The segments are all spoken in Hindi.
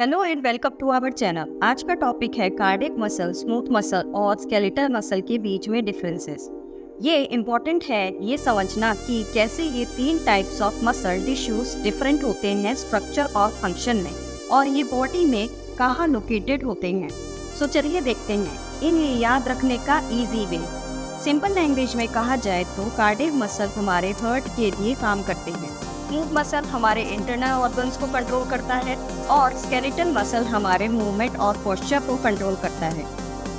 Hello and welcome to our channel. आज का टॉपिक है कार्डियक मसल, स्मूथ मसल और स्केलेटल मसल के बीच में डिफरेंसेस। ये इम्पोर्टेंट है ये समझना कि कैसे ये तीन types of muscle tissues different होते हैं स्ट्रक्चर और फंक्शन में, और ये बॉडी में कहाँ लोकेटेड होते हैं। सो चलिए देखते हैं इन्हें याद रखने का इजी वे। सिंपल लैंग्वेज में कहा जाए तो कार्डियक मसल हमारे हार्ट के लिए काम करते हैं, स्मूथ मसल हमारे इंटरनल ऑर्गन्स को कंट्रोल करता है और स्केलेटल मसल हमारे मूवमेंट और पोस्चर को कंट्रोल करता है।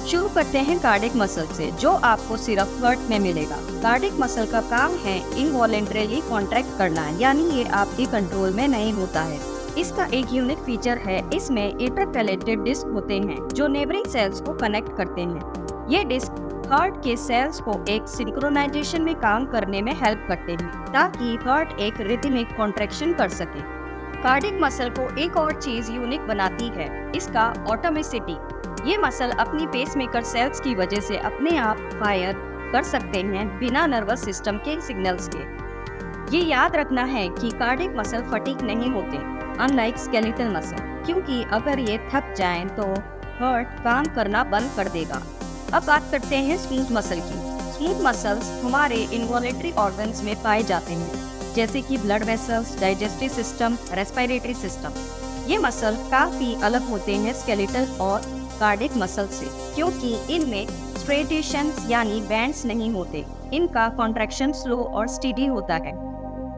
शुरू करते हैं कार्डियक मसल से, जो आपको सिर्फ हार्ट में मिलेगा। कार्डियक मसल का काम है इनवॉलेंटरीली कॉन्ट्रैक्ट करना, यानी ये आपके कंट्रोल में नहीं होता है। इसका एक यूनिक फीचर है, इसमें इंटरकैलेटेड डिस्क होते हैं जो नेबरिंग सेल्स को कनेक्ट करते हैं। ये डिस्क हार्ट के सेल्स को एक सिंक्रोनाइजेशन में काम करने में हेल्प करते हैं ताकि हार्ट एक रिदमिक कॉन्ट्रैक्शन कर सके। कार्डियक मसल को एक और चीज यूनिक बनाती है इसका ऑटोमेसिटी। ये मसल अपनी पेसमेकर सेल्स की वजह से अपने आप फायर कर सकते हैं बिना नर्वस सिस्टम के सिग्नल्स के। ये याद रखना है कि कार्डियक मसल फटीग नहीं होते अनलाइक स्केलेटल मसल, क्योंकि अगर ये थक जाएं तो हार्ट काम करना बंद कर देगा। अब बात करते हैं स्मूथ मसल की। स्मूथ मसल्स हमारे इनवॉलेंटरी ऑर्गन्स में पाए जाते हैं, जैसे कि blood vessels, digestive system, respiratory system. ये मसल काफी अलग होते हैं स्केलेटल और कार्डियक मसल से, क्योंकि इनमें स्ट्रेटेशंस यानी बैंड्स नहीं होते। इनका कॉन्ट्रैक्शन स्लो और स्टेडी होता है।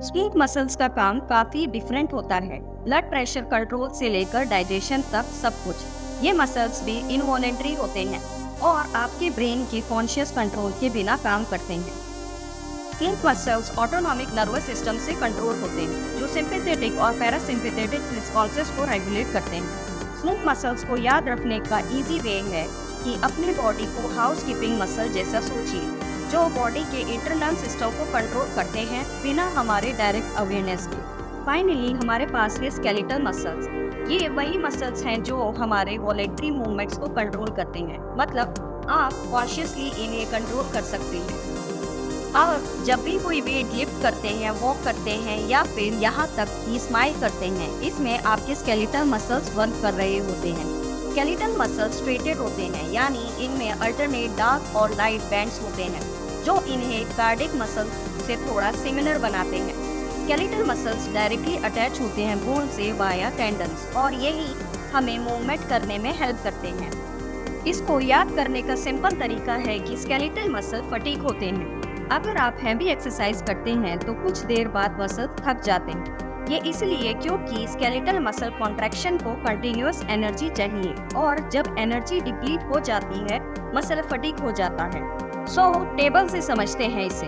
स्मूथ मसल्स का काम काफी डिफरेंट होता है, ब्लड प्रेशर कंट्रोल से लेकर डाइजेशन तक सब कुछ। ये मसल्स भी इनवॉलेंटरी होते हैं और आपके ब्रेन के कॉन्शियस कंट्रोल के बिना काम करते हैं। Smooth muscles autonomic nervous system से कंट्रोल होते हैं, जो सिंपैथेटिक और पैरासिम्पैथेटिक रिस्पॉन्सेस को रेगुलेट करते हैं। स्मूथ मसल्स को याद रखने का इजी वे है कि अपने बॉडी को हाउसकीपिंग मसल जैसा सोचिए, जो बॉडी के इंटरनल सिस्टम को कंट्रोल करते हैं बिना हमारे डायरेक्ट अवेयरनेस के। फाइनली हमारे पास है स्केलेटल मसल्स। ये वही मसल्स हैं जो हमारे वॉलेंटरी मूवमेंट्स को कंट्रोल करते हैं, मतलब आप कॉन्शियसली इन्हें कंट्रोल कर सकते हैं। और जब भी कोई वेट लिफ्ट करते हैं, वॉक करते हैं या फिर यहाँ तक कि स्माइल करते हैं, इसमें आपके स्केलेटल मसल्स वर्क कर रहे होते हैं। स्केलेटल मसल्स स्ट्रेटेड होते हैं, यानी इनमें अल्टरनेट डार्क और लाइट बैंड्स होते हैं जो इन्हें कार्डियक मसल से थोड़ा सिमिलर बनाते हैं। स्केलेटल मसल्स डायरेक्टली अटैच होते हैं बोन से वाया टेंडन्स, और यही हमें मूवमेंट करने में हेल्प करते हैं। इसको याद करने का सिंपल तरीका है कि स्केलेटल मसल फटीग होते हैं। अगर आप हैवी एक्सरसाइज करते हैं तो कुछ देर बाद मसल थक जाते हैं। ये इसलिए क्योंकि स्केलेटल मसल कॉन्ट्रैक्शन को कंटिन्यूअस एनर्जी चाहिए, और जब एनर्जी डिप्लीट हो जाती है मसल फटीग हो जाता है। सो टेबल से समझते हैं इसे।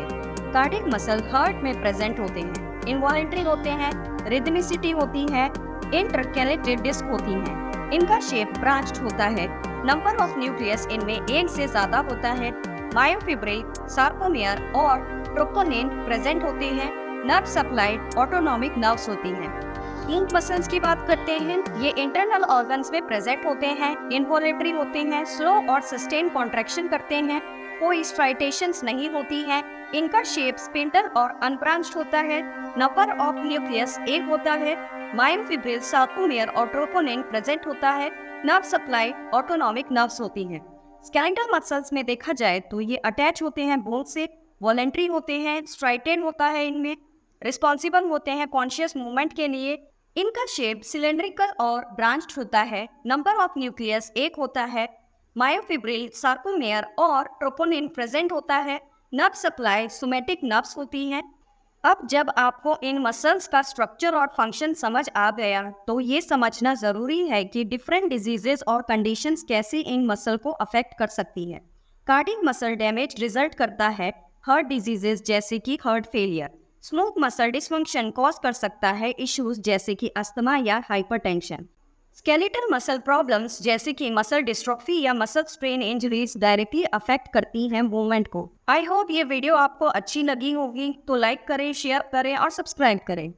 कार्डियक मसल हार्ट में प्रेजेंट होते हैं, इनवॉलेंटरी होते हैं, रिदमिसिटी होती है, इंटरकैलेटेड डिस्क होती हैं। इनका शेप ब्रांच्ड होता है, नंबर ऑफ न्यूक्लियस इनमें एक से ज्यादा होता है, मायोफिब्रिल, सार्कोमेयर और ट्रोपोनिन प्रेजेंट होते हैं, नर्व सप्लाई ऑटोनॉमिक नर्व्स होती हैं। स्मूथ मसल्स की बात करते हैं। ये इंटरनल ऑर्गन्स में प्रेजेंट होते हैं, इनवॉलेंटरी होते हैं, स्लो और सस्टेन कॉन्ट्रैक्शन करते हैं, कोई स्ट्राइटेशंस नहीं होती हैं। इनका शेप स्पिंडल और अनब्रांच्ड होता है, नंबर ऑफ न्यूक्लियस एक होता है, मायोफिब्रिल, सार्कोमेयर और ट्रोपोनिन प्रेजेंट होता है, नर्व सप्लाई ऑटोनॉमिक नर्व्स होती हैं। स्केलेटल मसल्स में देखा जाए तो ये अटैच होते हैं बोन से, वॉलेंटरी होते हैं, स्ट्राइटेड होता है, इनमें रिस्पॉन्सिबल होते हैं कॉन्शियस मूवमेंट के लिए। इनका शेप सिलेंड्रिकल और ब्रांच्ड होता है, नंबर ऑफ न्यूक्लियस एक होता है, मायोफिब्रिल, सार्कोमेयर और ट्रोपोनिन प्रेजेंट होता है, नर्व सप्लाई सोमैटिक नर्व्स होती हैं। अब जब आपको इन मसल्स का स्ट्रक्चर और फंक्शन समझ आ गया तो ये समझना ज़रूरी है कि डिफरेंट डिजीजेस और कंडीशंस कैसे इन मसल को अफेक्ट कर सकती है। कार्डियक मसल डैमेज रिजल्ट करता है हार्ट डिजीजेस जैसे कि heart failure. Smooth muscle dysfunction cause कर सकता है इश्यूज जैसे कि अस्थमा या हाइपरटेंशन। स्केलेटल मसल प्रॉब्लम्स जैसे कि मसल डिस्ट्रॉफी या muscle strain injuries directly affect करती हैं मूवमेंट को। आई होप ये वीडियो आपको अच्छी लगी होगी, तो लाइक करें, शेयर करें और सब्सक्राइब करें।